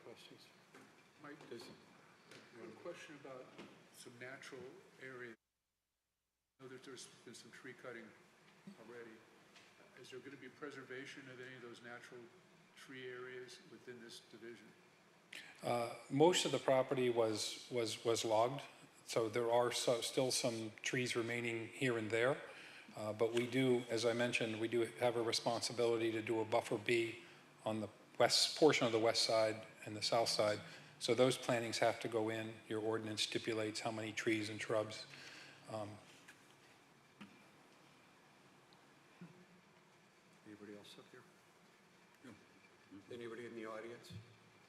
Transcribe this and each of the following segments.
questions? Mike, Does, one question about some natural areas. I know that there's been some tree cutting already. Is there going to be preservation of any of those natural tree areas within this division? Most of the property was logged, so there are still some trees remaining here and there. But we do, as I mentioned, we do have a responsibility to do a buffer B on the west portion of the west side and the south side. So those plantings have to go in. Your ordinance stipulates how many trees and shrubs. anybody else up here? No. Anybody in the audience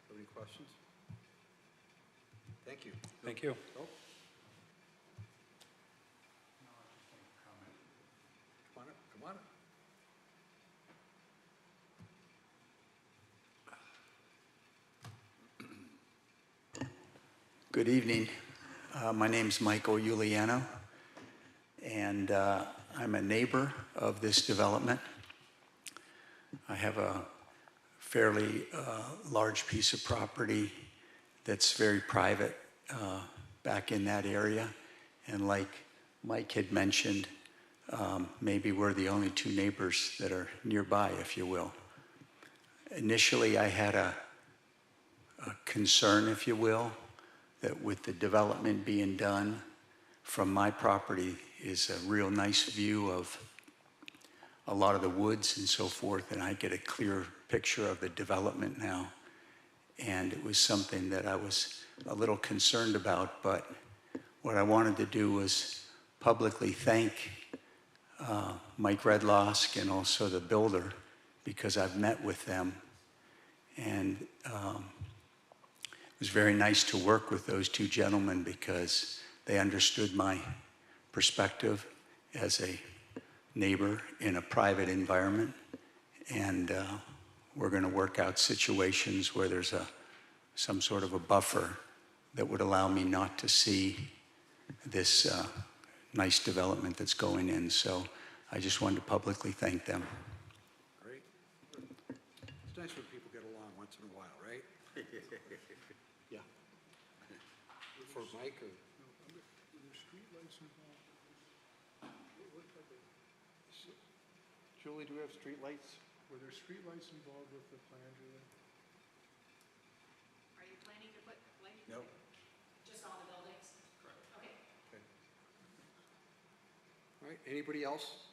have any questions? Thank you. Thank you. Oh. Come on up, come on up. Good evening. My name's Michael Uliano, and I'm a neighbor of this development. I have a fairly large piece of property that's very private back in that area. And like Mike had mentioned, maybe we're the only two neighbors that are nearby, if you will. Initially, I had a concern, if you will, that with the development being done from my property is a real nice view of a lot of the woods and so forth, and I get a clear picture of the development now. And it was something that I was a little concerned about, but what I wanted to do was publicly thank Mike Redlosk and also the builder, because I've met with them, and it was very nice to work with those two gentlemen because they understood my perspective as a neighbor in a private environment, and we're going to work out situations where there's some sort of a buffer that would allow me not to see this nice development that's going in. So I just wanted to publicly thank them. Great. It's nice when people get along once in a while, right? Yeah. For Mike or? Were there streetlights involved? Julie, do we have street lights? Were there streetlights involved with the plan, Julie? Are you planning to put lighting? No. Just all the buildings? Correct. Okay. Okay. All right, anybody else?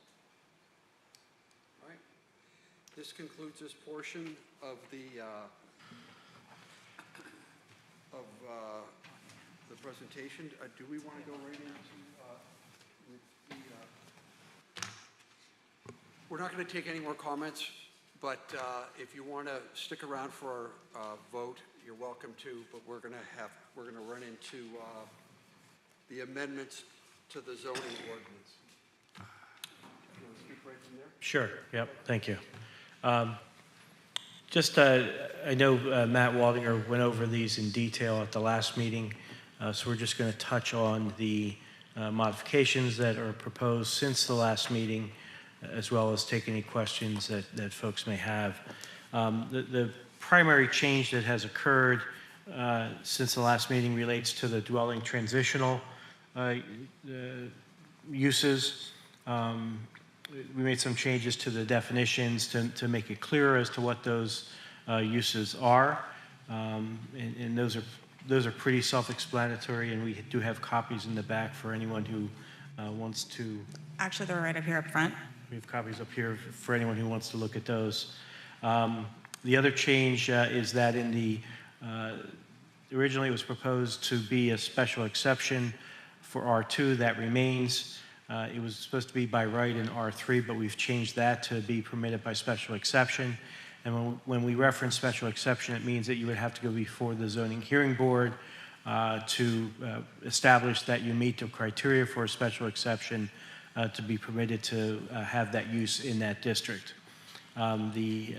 All right. This concludes this portion of the presentation. Do we want to go right into we're not going to take any more comments, but if you want to stick around for our vote, you're welcome to. But we're going to run into the amendments to the zoning ordinance. You want to speak right from there? Sure. Yep. Thank you. I know Matt Waldinger went over these in detail at the last meeting, so we're just going to touch on the modifications that are proposed since the last meeting, as well as take any questions that folks may have. The primary change that has occurred since the last meeting relates to the dwelling transitional uses. We made some changes to the definitions to make it clearer as to what those uses are, and those are pretty self-explanatory, and we do have copies in the back for anyone who wants to. Actually, they're right up here up front. We have copies up here for anyone who wants to look at those. The other change is that in the originally it was proposed to be a special exception for R2. That remains. It was supposed to be by right in R3, but we've changed that to be permitted by special exception. And when we reference special exception, it means that you would have to go before the zoning hearing board to establish that you meet the criteria for a special exception to be permitted to have that use in that district. The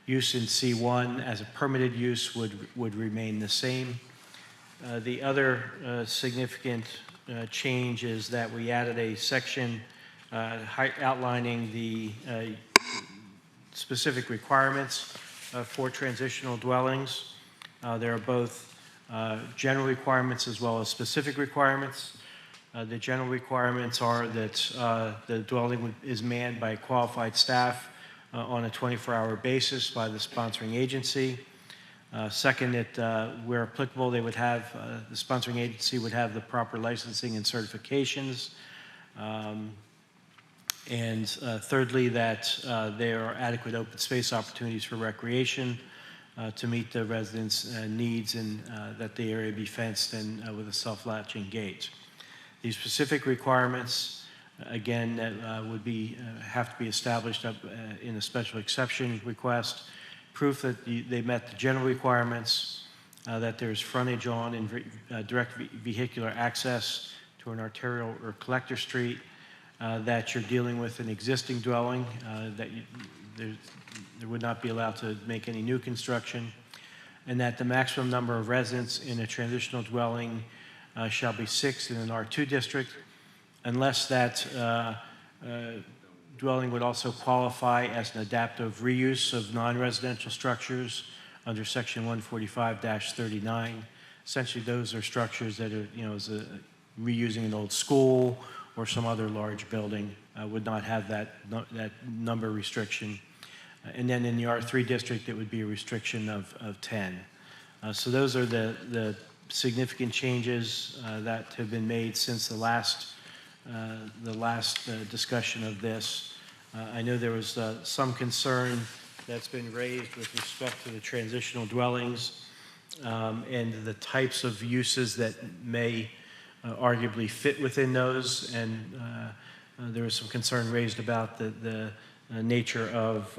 use in C1 as a permitted use would remain the same. The other significant change is that we added a section outlining the specific requirements for transitional dwellings. There are both general requirements as well as specific requirements. The general requirements are that the dwelling is manned by qualified staff on a 24-hour basis by the sponsoring agency. Second, that where applicable, they would have, the sponsoring agency would have the proper licensing and certifications. And thirdly, that there are adequate open space opportunities for recreation to meet the residents' needs, and that the area be fenced and with a self-latching gate. These specific requirements, again, would be have to be established up in a special exception request. Proof that they met the general requirements, that there's frontage on and direct vehicular access to an arterial or collector street, that you're dealing with an existing dwelling, that there would not be allowed to make any new construction, and that the maximum number of residents in a transitional dwelling shall be 6 in an R2 district, unless that dwelling would also qualify as an adaptive reuse of non-residential structures under section 145-39. Essentially, those are structures that are, as reusing an old school or some other large building, would not have that number restriction. And then in the R3 district, it would be a restriction of 10. So those are the significant changes that have been made since the last discussion of this. I know there was some concern that's been raised with respect to the transitional dwellings and the types of uses that may arguably fit within those, and there was some concern raised about the nature of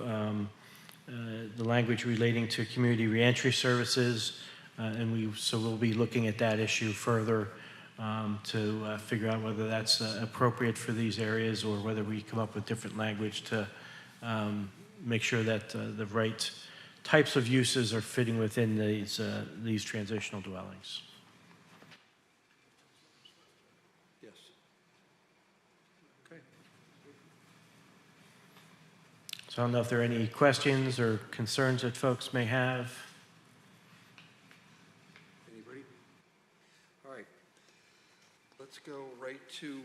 the language relating to community reentry services, and we'll be looking at that issue further to figure out whether that's appropriate for these areas or whether we come up with different language to make sure that the right types of uses are fitting within these transitional dwellings. Yes. Okay. So I don't know if there are any questions or concerns that folks may have. Anybody? All right. Let's go right to,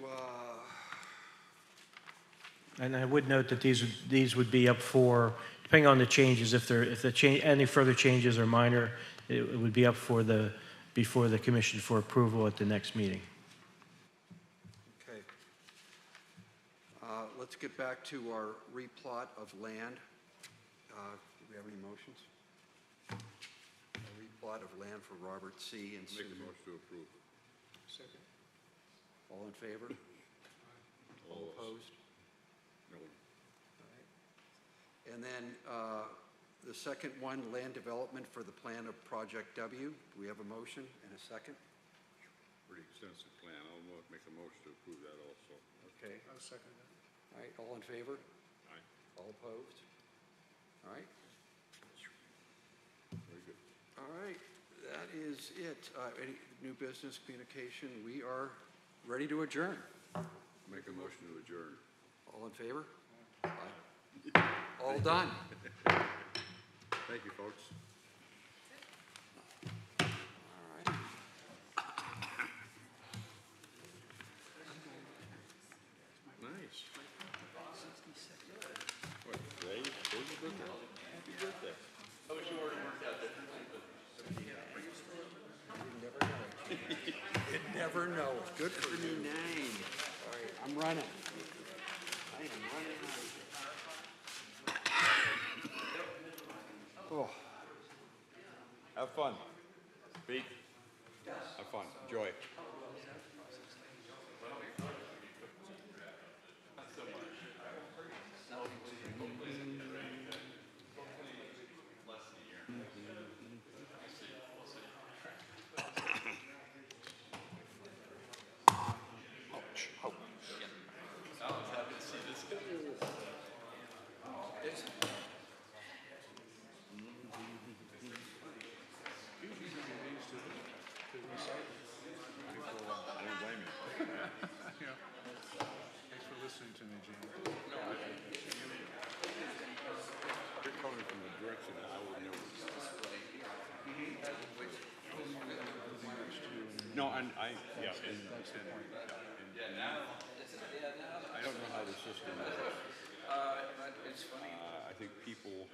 And I would note that these would be up for, depending on the changes, if any further changes are minor, it would be up before the commission for approval at the next meeting. okay. Let's get back to our replot of land. Do we have any motions? A replot of land for Robert C. and Susan. Make a motion to approve. Second. All in favor? All opposed? No. All right. And then the second one, land development for the plan of Project W. Do we have a motion and a second? Pretty extensive plan. I'll make a motion to approve that also. Okay. I'll second that. All right, all in favor? Aye. All opposed? All right. Very good. All right, that is it. Any new business communication? We are ready to adjourn. Make a motion to adjourn. All in favor? Aye. All done. Thank you, folks. All right. Nice. What, today? Today's your birthday? Happy birthday. You never know. Good for you. 9. All right, I'm running. I am running. Oh. Have fun. Pete? Have fun. Enjoy. To recycle. No, and I, yeah, and, I don't know how the system works. I think people